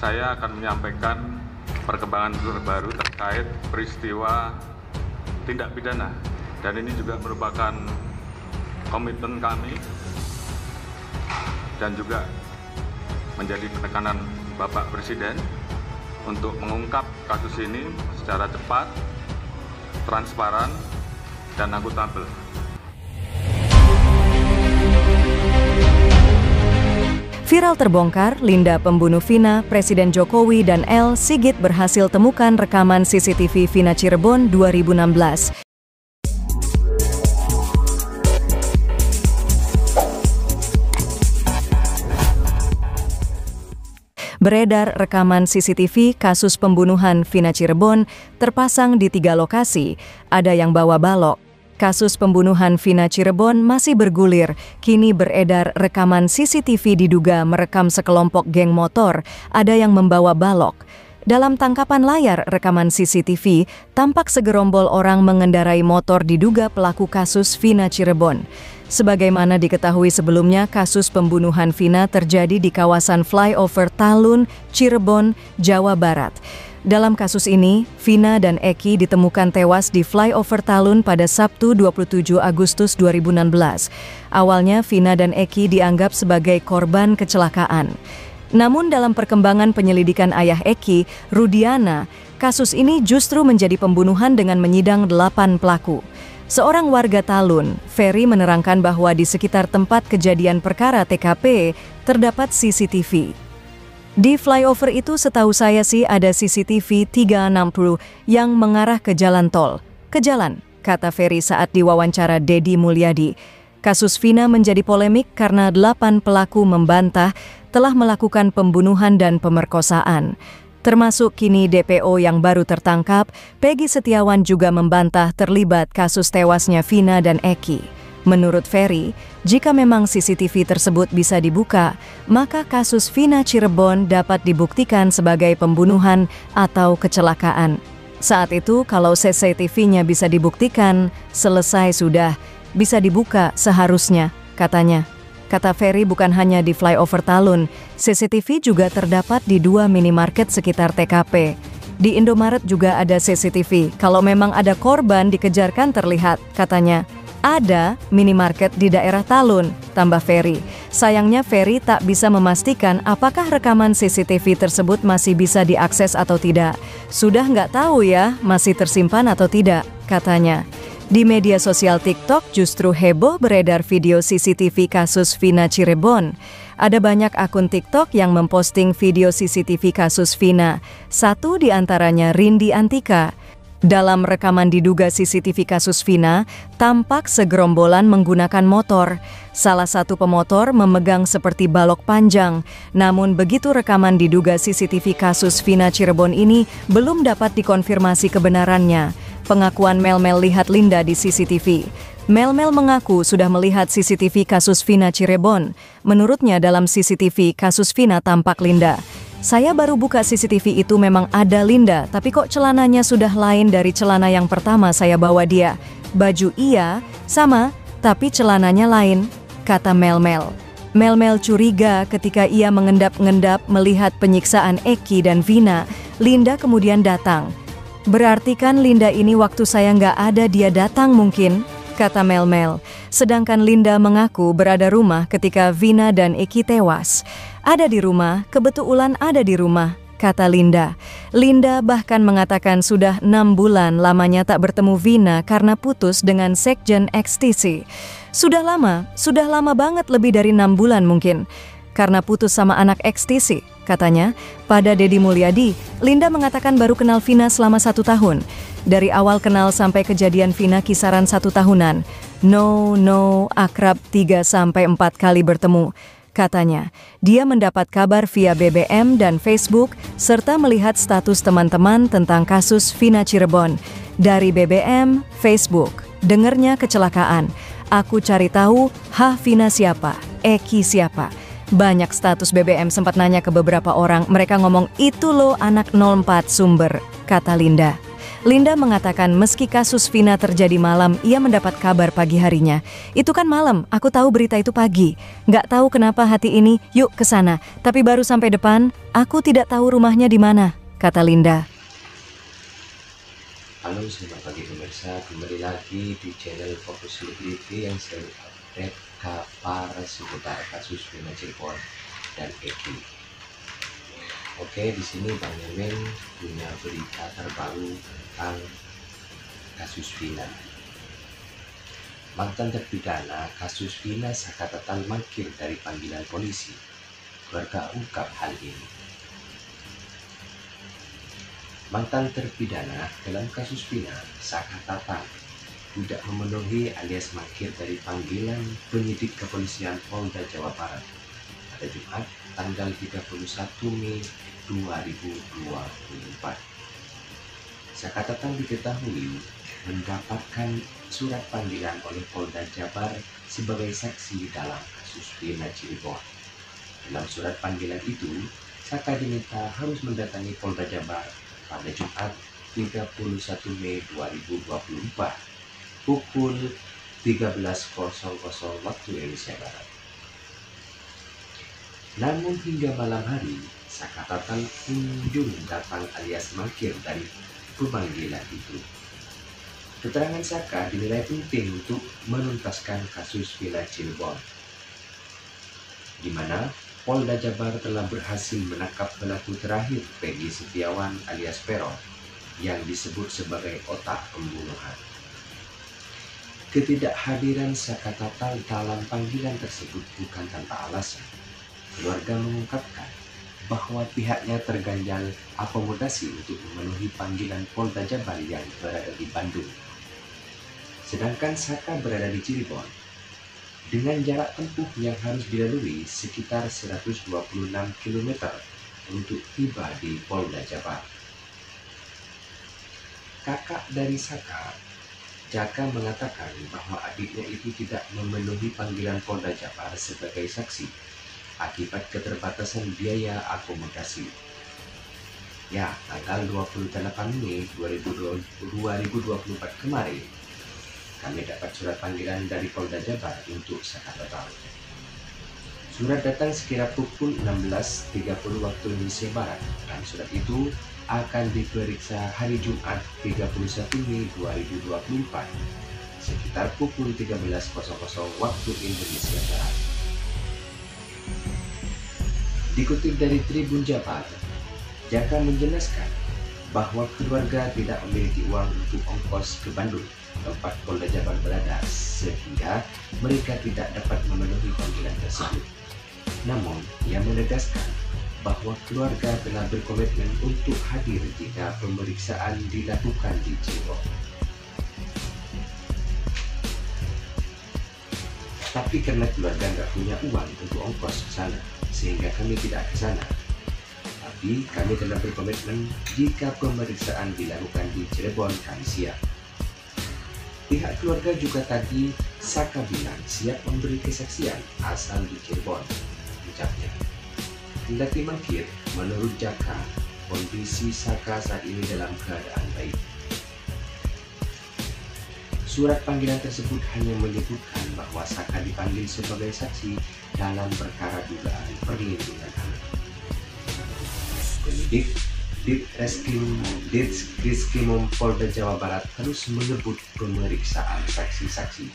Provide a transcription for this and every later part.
saya akan menyampaikan perkembangan terbaru terkait peristiwa tindak pidana. Dan ini juga merupakan komitmen kami dan juga menjadi penekanan Bapak Presiden untuk mengungkap kasus ini secara cepat, transparan, dan akuntabel. Viral terbongkar, Linda pembunuh Vina, Presiden Jokowi dan L. Sigit berhasil temukan rekaman CCTV Vina Cirebon 2016. Beredar rekaman CCTV kasus pembunuhan Vina Cirebon terpasang di 3 lokasi, ada yang bawa balok. Kasus pembunuhan Vina Cirebon masih bergulir, kini beredar rekaman CCTV diduga merekam sekelompok geng motor, ada yang membawa balok. Dalam tangkapan layar rekaman CCTV, tampak segerombol orang mengendarai motor diduga pelaku kasus Vina Cirebon. Sebagaimana diketahui sebelumnya, kasus pembunuhan Vina terjadi di kawasan flyover Talun, Cirebon, Jawa Barat. Dalam kasus ini, Vina dan Eki ditemukan tewas di flyover Talun pada Sabtu 27 Agustus 2016. Awalnya, Vina dan Eki dianggap sebagai korban kecelakaan. Namun dalam perkembangan penyelidikan ayah Eki, Rudiana, kasus ini justru menjadi pembunuhan dengan menyidang 8 pelaku. Seorang warga Talun, Ferry, menerangkan bahwa di sekitar tempat kejadian perkara TKP terdapat CCTV. Di flyover itu setahu saya sih ada CCTV 360 yang mengarah ke jalan tol. Ke jalan, kata Ferry saat diwawancara Deddy Mulyadi. Kasus Vina menjadi polemik karena 8 pelaku membantah telah melakukan pembunuhan dan pemerkosaan. Termasuk kini DPO yang baru tertangkap, Peggy Setiawan juga membantah terlibat kasus tewasnya Vina dan Eki. Menurut Ferry, jika memang CCTV tersebut bisa dibuka, maka kasus Vina Cirebon dapat dibuktikan sebagai pembunuhan atau kecelakaan. Saat itu, kalau CCTV-nya bisa dibuktikan, selesai sudah, bisa dibuka seharusnya, katanya. Kata Ferry, bukan hanya di flyover Talun, CCTV juga terdapat di 2 minimarket sekitar TKP. Di Indomaret juga ada CCTV, kalau memang ada korban dikejarkan terlihat, katanya. Ada minimarket di daerah Talun, tambah Ferry. Sayangnya Ferry tak bisa memastikan apakah rekaman CCTV tersebut masih bisa diakses atau tidak. Sudah nggak tahu ya, masih tersimpan atau tidak, katanya. Di media sosial TikTok justru heboh beredar video CCTV kasus Vina Cirebon. Ada banyak akun TikTok yang memposting video CCTV kasus Vina. Satu di antaranya Rindi Antika. Dalam rekaman diduga CCTV kasus Vina, tampak segerombolan menggunakan motor. Salah satu pemotor memegang seperti balok panjang. Namun begitu rekaman diduga CCTV kasus Vina Cirebon ini belum dapat dikonfirmasi kebenarannya. Pengakuan Mel-Mel lihat Linda di CCTV. Mel-Mel mengaku sudah melihat CCTV kasus Vina Cirebon. Menurutnya dalam CCTV kasus Vina tampak Linda. Saya baru buka CCTV itu memang ada Linda, tapi kok celananya sudah lain dari celana yang pertama saya bawa dia. Baju iya, sama, tapi celananya lain, kata Mel-Mel. Mel-Mel curiga ketika ia mengendap-endap melihat penyiksaan Eki dan Vina. Linda kemudian datang. Berarti kan Linda ini waktu saya nggak ada dia datang mungkin, kata Mel-Mel. Sedangkan Linda mengaku berada rumah ketika Vina dan Eki tewas. Ada di rumah, kebetulan ada di rumah, kata Linda. Linda bahkan mengatakan sudah 6 bulan lamanya tak bertemu Vina karena putus dengan Sekjen XTC. Sudah lama banget, lebih dari 6 bulan mungkin. Karena putus sama anak XTC, katanya. Pada Deddy Mulyadi, Linda mengatakan baru kenal Vina selama 1 tahun. Dari awal kenal sampai kejadian Vina kisaran 1 tahunan. No, akrab 3-4 kali bertemu. Katanya, dia mendapat kabar via BBM dan Facebook serta melihat status teman-teman tentang kasus Vina Cirebon. Dari BBM, Facebook, dengernya kecelakaan. Aku cari tahu, Vina siapa? Eki siapa? Banyak status BBM sempat nanya ke beberapa orang, mereka ngomong itu loh anak 04 sumber, kata Linda. Linda mengatakan meski kasus Vina terjadi malam, ia mendapat kabar pagi harinya. Itu kan malam, aku tahu berita itu pagi. Nggak tahu kenapa hati ini, yuk ke sana. Tapi baru sampai depan, aku tidak tahu rumahnya di mana, kata Linda. Halo, selamat pagi pemirsa. Kembali lagi di channel Fokus Selebriti yang selalu update kabar seputar kasus Vina Cirebon dan Eki. Oke, di sini Bang Yemen punya berita terbaru tentang kasus Vina. Mantan terpidana kasus Vina Sakatatan mangkir dari panggilan polisi. Keluarga ungkap hal ini. Mantan terpidana dalam kasus Vina Sakatatan tidak memenuhi alias mangkir dari panggilan penyidik kepolisian Polda Jawa Barat pada Jumat tanggal 31 Mei 2024. Sakatatan diketahui mendapatkan surat panggilan oleh Polda Jabar sebagai saksi dalam kasus Vina Cirebon. Dalam surat panggilan itu, Saka diminta harus mendatangi Polda Jabar pada Jumat 31 Mei 2024 pukul 13.00 waktu Indonesia Barat. Namun hingga malam hari, Sakatatan kunjung datang alias mangkir dari pemanggilan itu. Keterangan Saka dinilai penting untuk menuntaskan kasus Vina Cirebon, di mana Polda Jabar telah berhasil menangkap pelaku terakhir Peggy Setiawan alias Peron yang disebut sebagai otak pembunuhan. Ketidakhadiran Sakatatan dalam panggilan tersebut bukan tanpa alasan. Keluarga mengungkapkan bahwa pihaknya terganjal akomodasi untuk memenuhi panggilan Polda Jabar yang berada di Bandung. Sedangkan Saka berada di Cirebon dengan jarak tempuh yang harus dilalui sekitar 126 km untuk tiba di Polda Jabar. Kakak dari Saka, Jaka, mengatakan bahwa adiknya itu tidak memenuhi panggilan Polda Jabar sebagai saksi akibat keterbatasan biaya akomodasi. Ya, tanggal 28 Mei 2024 kemarin, kami dapat surat panggilan dari Polda Jabar untuk Sakatatan. Surat datang sekira pukul 16.30 waktu Indonesia Barat, dan surat itu akan diperiksa hari Jumat 31 Mei 2024 sekitar pukul 13.00 waktu Indonesia Barat. Dikutip dari Tribun Jabar, Jaka menjelaskan bahwa keluarga tidak memiliki uang untuk ongkos ke Bandung, tempat Polda Jabar berada, sehingga mereka tidak dapat memenuhi panggilan tersebut. Namun, ia menegaskan bahwa keluarga telah berkomitmen untuk hadir jika pemeriksaan dilakukan di Cirebon. Tapi karena keluarga nggak punya uang untuk ongkos ke sana, sehingga kami tidak ke sana. Tapi kami telah berkomitmen jika pemeriksaan dilakukan di Cirebon, kami siap. Pihak keluarga juga tadi Saka bilang siap memberi kesaksian asal di Cirebon, ucapnya. Kendati mangkir, menurut Jaka, kondisi Saka saat ini dalam keadaan baik. Surat panggilan tersebut hanya menyebutkan bahwa Saka dipanggil sebagai saksi dalam perkara dugaan perlindungan anak. Penyidik Ditreskrimum Polda Jawa Barat terus mengebut pemeriksaan saksi-saksi.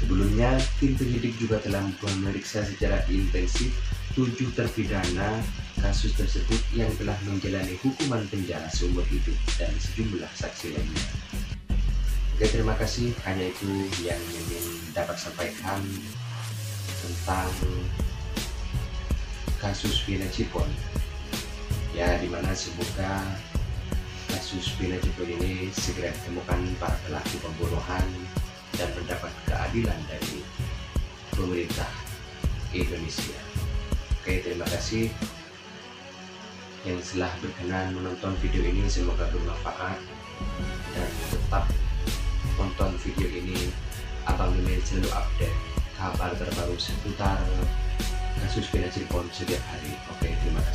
Sebelumnya, tim penyidik juga telah memeriksa secara intensif 7 terpidana kasus tersebut yang telah menjalani hukuman penjara seumur hidup dan sejumlah saksi lainnya. Oke, terima kasih. Hanya itu yang ingin dapat sampaikan tentang kasus Vina Cirebon. Ya, dimana semoga kasus Vina Cirebon ini segera ditemukan para pelaku pembunuhan dan mendapat keadilan dari pemerintah Indonesia. Oke, terima kasih yang telah berkenan menonton video ini. Semoga bermanfaat dan tetap tonton video ini. Abang Yemen selalu update kabar terbaru seputar kasus Vina Cirebon setiap hari. Oke, terima kasih.